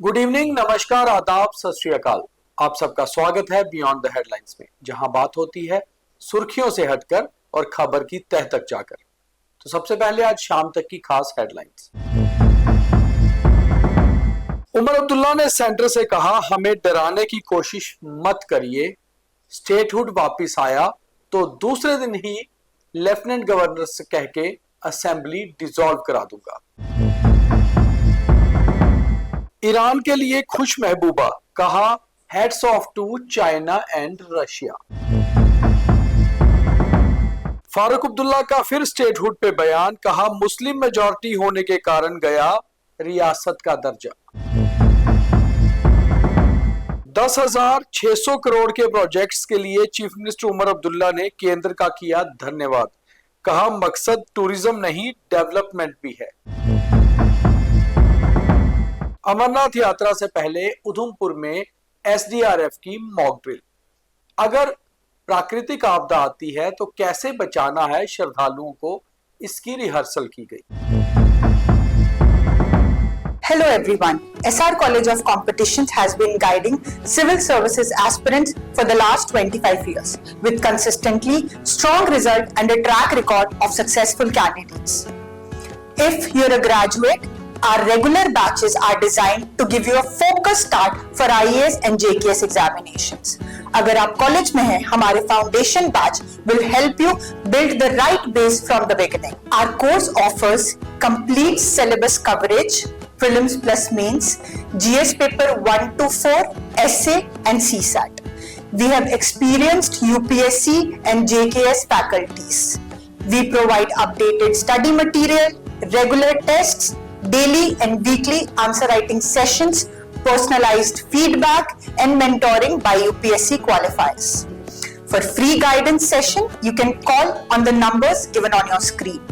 Good evening, नमस्कार, आदाब, सत श्री अकाल। आप सबका स्वागत है बियॉन्ड द हेडलाइंस में, जहां बात होती है सुर्खियों से हटकर और खबर की तह तक जाकर। तो सबसे पहले आज शाम तक की खास हेडलाइंस। उमर अब्दुल्ला ने सेंटर से कहा, हमें डराने की कोशिश मत करिए, स्टेटहुड वापिस आया तो दूसरे दिन ही लेफ्टिनेंट गवर्नर से कह के असेंबली डिसॉल्व करा दूंगा। ईरान के लिए खुश महबूबा, कहा heads off to China and Russia. Farooq Abdullah का फिर स्टेटहुड पे बयान, कहा मुस्लिम मेजॉरिटी होने के कारण गया रियासत का दर्जा। 10,600 करोड़ के प्रोजेक्ट्स के लिए चीफ मिनिस्टर उमर अब्दुल्ला ने केंद्र का किया धन्यवाद, कहा मकसद टूरिज्म नहीं डेवलपमेंट भी है। अमरनाथ यात्रा से पहले उधमपुर में एसडीआरएफ की मॉक ड्रिल। अगर प्राकृतिक आपदा आती है तो कैसे बचाना है श्रद्धालुओं को, इसकी रिहर्सल की गई। Hello everyone. SR College of Competitions has been guiding civil services aspirants for the last 25 years with consistently strong result and a track record of successful candidates. If you're a graduate, our regular batches are designed to give you a focused start for IAS and JKS examinations. अगर आप college में हैं, हमारे foundation batch will help you build the right base from the beginning. Our course offers complete syllabus coverage, prelims plus mains, GS paper 1 to 4, essay and CSAT. We have experienced UPSC and JKS faculties. We provide updated study material, regular tests, daily and weekly answer writing sessions, personalized feedback and mentoring by UPSC qualifiers. For free guidance session, you can call on the numbers given on your screen.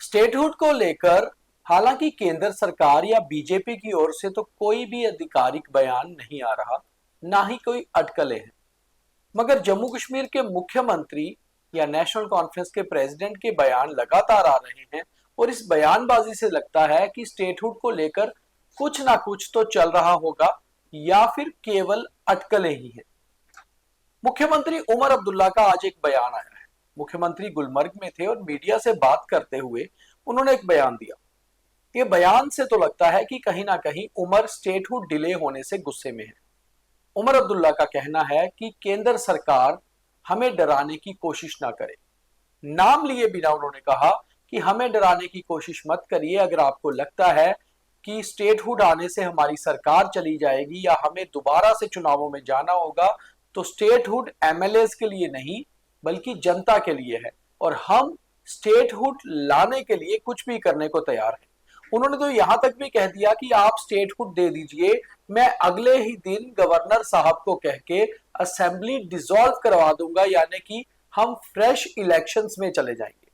Statehood को लेकर हालांकि केंद्र सरकार या BJP की ओर से तो कोई भी आधिकारिक बयान नहीं आ रहा, ना ही कोई अटकलें हैं, मगर जम्मू कश्मीर के मुख्यमंत्री या नेशनल कॉन्फ्रेंस के प्रेसिडेंट के बयान लगातार आ रहे हैं और इस बयानबाजी से लगता है कि स्टेटहुड को लेकर कुछ ना कुछ तो चल रहा होगा या फिर केवल अटकलें ही हैं। मुख्यमंत्री उमर अब्दुल्ला का आज एक बयान आया है। मुख्यमंत्री गुलमर्ग में थे और मीडिया से बात करते हुए उन्होंने एक बयान दिया। ये बयान से तो लगता है कि कहीं ना कहीं उमर स्टेटहुड डिले होने से गुस्से में है। उमर अब्दुल्ला का कहना है कि केंद्र सरकार हमें डराने की कोशिश ना करे। नाम लिए बिना उन्होंने कहा कि हमें डराने की कोशिश मत करिए। अगर आपको लगता है कि स्टेटहुड आने से हमारी सरकार चली जाएगी या हमें दोबारा से चुनावों में जाना होगा, तो स्टेटहुड एमएलएस के लिए नहीं बल्कि जनता के लिए है और हम स्टेटहुड लाने के लिए कुछ भी करने को तैयार हैं। उन्होंने तो यहां तक भी कह दिया कि आप स्टेटहुड दे दीजिए, मैं अगले ही दिन गवर्नर साहब को कह के असेंबली डिसॉल्व करवा दूंगा, यानी कि हम फ्रेश इलेक्शंस में चले जाएंगे।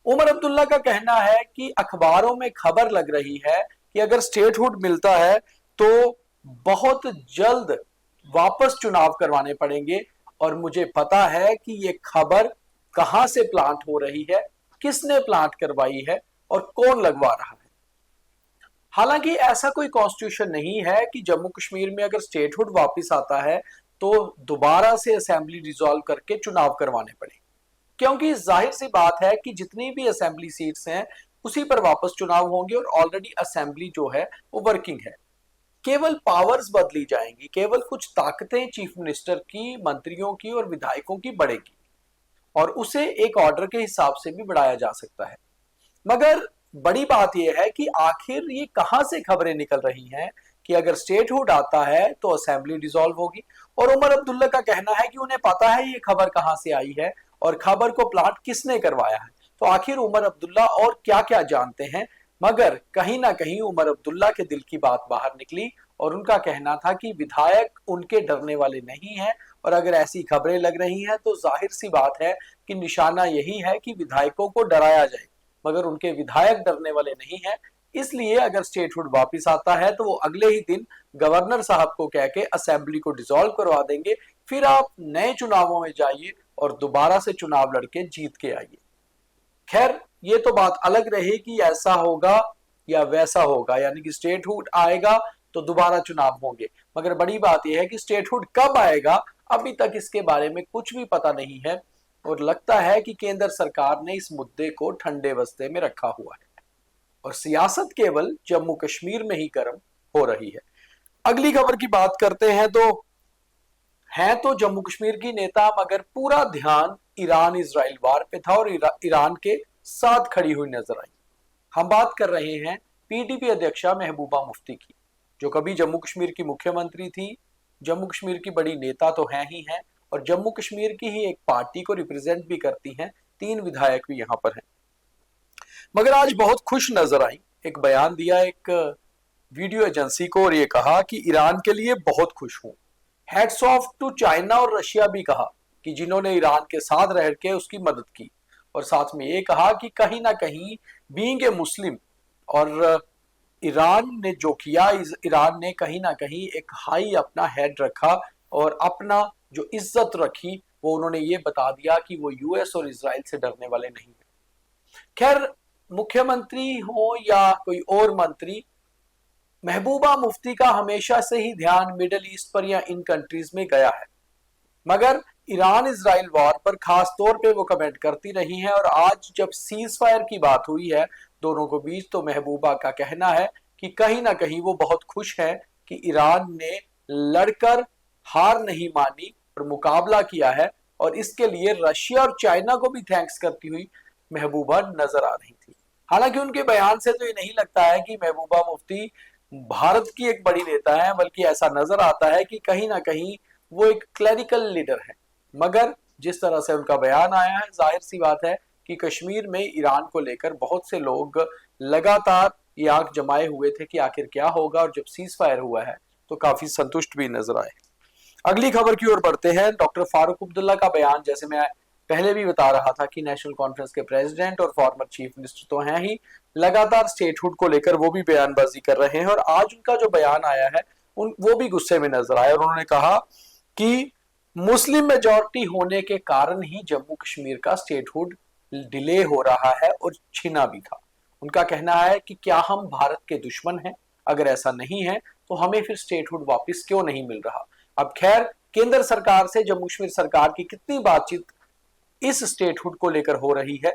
उमर अब्दुल्ला का कहना है कि अखबारों में खबर लग रही है कि अगर स्टेटहुड मिलता है तो बहुत जल्द वापस चुनाव करवाने पड़ेंगे और मुझे पता है कि ये खबर कहां से प्लांट हो रही है, किसने प्लांट करवाई है और कौन लगवा रहा है। हालांकि ऐसा कोई कॉन्स्टिट्यूशन नहीं है कि जम्मू कश्मीर में अगर स्टेटहुड वापस आता है तो दोबारा से असेंबली डिसॉल्व करके चुनाव करवाने पड़े, क्योंकि जाहिर सी बात है कि जितनी भी असेंबली सीट्स हैं उसी पर वापस चुनाव होंगे और ऑलरेडी असेंबली जो है वो वर्किंग है। केवल पावर्स बदली जाएंगी, केवल कुछ ताकतें चीफ मिनिस्टर की, मंत्रियों की और विधायकों की बढ़ेगी और उसे एक ऑर्डर के हिसाब से भी बढ़ाया जा सकता है। मगर बड़ी बात यह है कि आखिर ये कहां से खबरें निकल रही हैं कि अगर स्टेटहुड आता है तो असेंबली डिसॉल्व होगी। और उमर अब्दुल्ला का कहना है कि उन्हें पता है ये खबर कहां से आई है और खबर को प्लांट किसने करवाया है। तो आखिर उमर अब्दुल्ला और क्या क्या जानते हैं, मगर कहीं ना कहीं उमर अब्दुल्ला के दिल की बात बाहर निकली और उनका कहना था कि विधायक उनके डरने वाले नहीं हैं और अगर ऐसी खबरें लग रही हैं तो जाहिर सी बात है कि निशाना यही है कि विधायकों को डराया जाए, मगर उनके विधायक डरने वाले नहीं हैं। इसलिए अगर स्टेटहुड वापस आता है तो वो अगले ही दिन गवर्नर साहब को कह के असेंबली को डिसॉल्व करवा देंगे, फिर आप नए चुनावों में जाइए और दोबारा से चुनाव लड़के जीत के आइए। खैर, ये तो बात अलग रही कि ऐसा होगा या वैसा होगा, यानी कि स्टेटहुड आएगा तो दोबारा चुनाव होंगे। मगर बड़ी बात यह है कि स्टेटहुड कब आएगा अभी तक इसके बारे में कुछ भी पता नहीं है, और लगता है कि केंद्र सरकार ने इस मुद्दे को ठंडे बस्ते में रखा हुआ है और सियासत केवल जम्मू कश्मीर में ही गर्म हो रही है। अगली खबर की बात करते हैं तो जम्मू कश्मीर की नेता, मगर पूरा ध्यान ईरान इजराइल वार पे था और ईरान के साथ खड़ी हुई नजर आई। हम बात कर रहे हैं पीडीपी अध्यक्षा महबूबा मुफ्ती की, जो कभी जम्मू कश्मीर की मुख्यमंत्री थी, जम्मू कश्मीर की बड़ी नेता तो हैं ही हैं, और जम्मू कश्मीर की ही एक पार्टी को रिप्रेजेंट भी करती हैं। 3 विधायक भी यहां पर हैं। मगर आज बहुत खुश नजर आई, एक बयान दिया एक वीडियो एजेंसी को और ये कहा कि ईरान के लिए बहुत खुश हूं। हेड्स ऑफ टू चाइना और रशिया भी कहा कि जिन्होंने ईरान के साथ रह के उसकी मदद की, और साथ में ये कहा कि कहीं ना कहीं बीइंग ए मुस्लिम और ईरान ने जो किया, ईरान ने कहीं ना कहीं एक हाई अपना हेड रखा और अपना जो इज्जत रखी वो उन्होंने ये बता दिया कि वो यूएस और इजराइल से डरने वाले नहीं है। खैर, मुख्यमंत्री हो या कोई और मंत्री, महबूबा मुफ्ती का हमेशा से ही ध्यान मिडल ईस्ट पर या इन कंट्रीज में गया है, मगर ईरान इजराइल वॉर पर खास तौर पे वो कमेंट करती रही हैं। और आज जब सीज फायर की बात हुई है दोनों को बीच, तो महबूबा का कहना है कि कहीं ना कहीं वो बहुत खुश है कि ईरान ने लड़कर हार नहीं मानी और मुकाबला किया है, और इसके लिए रशिया और चाइना को भी थैंक्स करती हुई महबूबा नजर आ रही थी। हालांकि उनके बयान से तो ये नहीं लगता है कि महबूबा मुफ्ती भारत की एक बड़ी नेता है, बल्कि ऐसा नजर आता है कि कहीं ना कहीं वो एक क्लरिकल लीडर है। मगर जिस तरह से उनका बयान आया है, जाहिर सी बात है कि कश्मीर में ईरान को लेकर बहुत से लोग लगातार ये आंख जमाए हुए थे कि आखिर क्या होगा, और जब सीज फायर हुआ है तो काफी संतुष्ट भी नजर आए। अगली खबर की ओर बढ़ते हैं। डॉक्टर फारूक अब्दुल्ला का बयान, जैसे मैं पहले भी बता रहा था कि नेशनल कॉन्फ्रेंस के प्रेसिडेंट और फॉर्मर चीफ मिनिस्टर तो हैं ही, लगातार स्टेटहुड को लेकर वो भी बयानबाजी कर रहे हैं, और आज उनका जो बयान आया है वो भी गुस्से में नजर आया, और उन्होंने कहा कि मुस्लिम मेजॉरिटी होने के कारण ही जम्मू कश्मीर का स्टेटहुड डिले हो रहा है और छीना भी था। उनका कहना है कि क्या हम भारत के दुश्मन हैं? अगर ऐसा नहीं है तो हमें फिर स्टेटहुड वापस क्यों नहीं मिल रहा? अब खैर, केंद्र सरकार से जम्मू कश्मीर सरकार की कितनी बातचीत इस स्टेटहुड को लेकर हो रही है,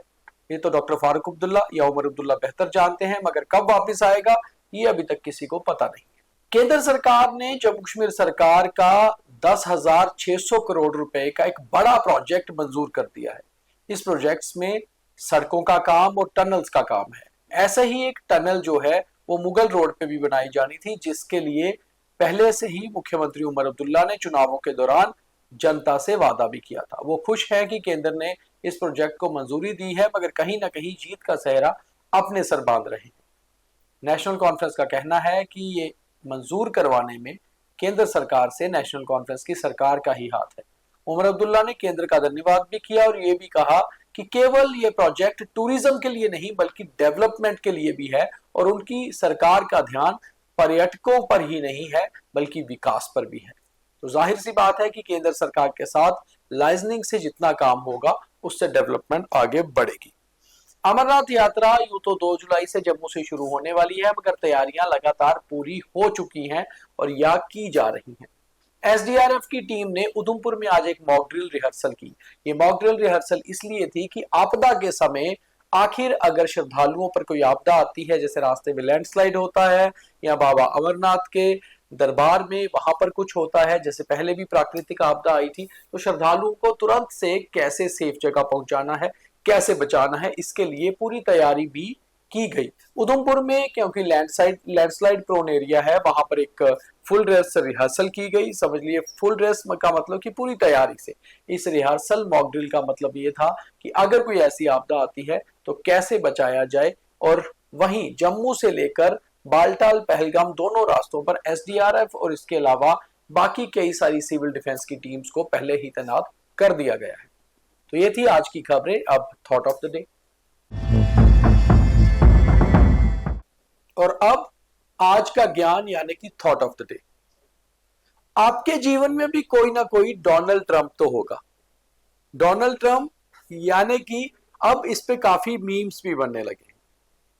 ये तो डॉक्टर फारूक अब्दुल्ला या उमर अब्दुल्ला बेहतर जानते हैं, मगर कब वापस आएगा ये अभी तक किसी को पता नहीं है। केंद्र सरकार ने जम्मू कश्मीर सरकार का 10,600 करोड़ रुपए का एक बड़ा प्रोजेक्ट मंजूर कर दिया है। इस प्रोजेक्ट्स में सड़कों का काम और टनल्स का काम है। ऐसे ही एक टनल जो है वो मुगल रोड पे भी बनाई जानी थी, जिसके लिए पहले से ही मुख्यमंत्री उमर अब्दुल्ला ने चुनावों के दौरान जनता से वादा भी किया था। वो खुश है कि केंद्र ने इस प्रोजेक्ट को मंजूरी दी है, मगर कहीं ना कहीं जीत का सेहरा अपने सर बांध रहे हैं। नेशनल कॉन्फ्रेंस का कहना है कि ये मंजूर करवाने में केंद्र सरकार से नेशनल कॉन्फ्रेंस की सरकार का ही हाथ है। उमर अब्दुल्ला ने केंद्र का धन्यवाद भी किया और ये भी कहा कि केवल ये प्रोजेक्ट टूरिज्म के लिए नहीं बल्कि डेवलपमेंट के लिए भी है, और उनकी सरकार का ध्यान पर्यटकों पर ही नहीं है बल्कि विकास पर भी है। तो जाहिर सी बात है कि केंद्र सरकार के साथ लाइजनिंग से जितना काम होगा उससे डेवलपमेंट आगे बढ़ेगी। अमरनाथ यात्रा यूं तो 2 जुलाई से जम्मू से शुरू होने वाली है, मगर तैयारियां लगातार पूरी हो चुकी हैं और या की जा रही हैं। एसडीआरएफ की टीम ने उधमपुर में आज एक मॉक ड्रिल रिहर्सल की। ये मॉक ड्रिल रिहर्सल इसलिए थी कि आपदा के समय आखिर अगर श्रद्धालुओं पर कोई आपदा आती है, जैसे रास्ते में लैंडस्लाइड होता है या बाबा अमरनाथ के दरबार में वहां पर कुछ होता है, जैसे पहले भी प्राकृतिक आपदा आई थी, तो श्रद्धालुओं को तुरंत से कैसे सेफ जगह पहुंचाना है, कैसे बचाना है, इसके लिए पूरी तैयारी भी की गई। उधमपुर में क्योंकि लैंडस्लाइड प्रोन एरिया है, वहां पर एक फुल ड्रेस रिहर्सल की गई। समझ लिए फुल ड्रेस का मतलब कि पूरी तैयारी से। इस रिहर्सल मॉक ड्रिल का मतलब ये था कि अगर कोई ऐसी आपदा आती है तो कैसे बचाया जाए। और वहीं जम्मू से लेकर बालटाल पहलगाम दोनों रास्तों पर एसडीआरएफ और इसके अलावा बाकी कई सारी सिविल डिफेंस की टीम्स को पहले ही तैनात कर दिया गया है। तो ये थी आज की खबरें। अब थॉट ऑफ द डे, और अब आज का ज्ञान यानी कि थॉट ऑफ द डे। आपके जीवन में भी कोई ना कोई डोनाल्ड ट्रंप तो होगा। डोनाल्ड ट्रंप यानी कि अब इस पे काफी मीम्स भी बनने लगे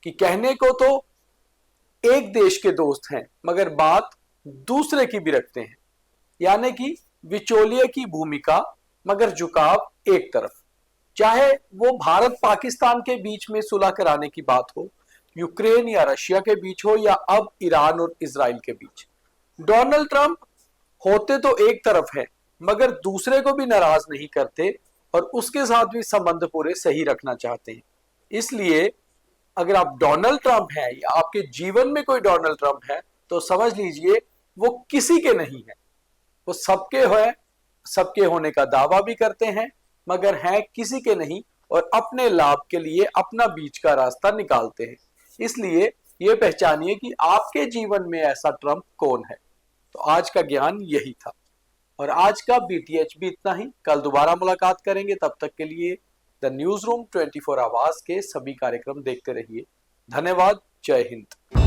कि कहने को तो एक देश के दोस्त हैं मगर बात दूसरे की भी रखते हैं, यानी कि विचोलिए की भूमिका मगर झुकाव एक तरफ। चाहे वो भारत पाकिस्तान के बीच में सुलह कराने की बात हो, यूक्रेन या रशिया के बीच हो, या अब ईरान और इजराइल के बीच, डोनाल्ड ट्रंप होते तो एक तरफ है मगर दूसरे को भी नाराज नहीं करते और उसके साथ भी संबंध पूरे सही रखना चाहते हैं। इसलिए अगर आप डोनाल्ड ट्रंप हैं या आपके जीवन में कोई डोनाल्ड ट्रंप है तो समझ लीजिए वो किसी के नहीं है। वो सबके होने का दावा भी करते हैं मगर हैं किसी के नहीं और अपने लाभ के लिए अपना बीच का रास्ता निकालते हैं। इसलिए ये पहचानिए कि आपके जीवन में ऐसा ट्रंप कौन है। तो आज का ज्ञान यही था और आज का BTH भी इतना ही। कल दोबारा मुलाकात करेंगे, तब तक के लिए द न्यूज रूम 24 आवाज के सभी कार्यक्रम देखते रहिए। धन्यवाद। जय हिंद।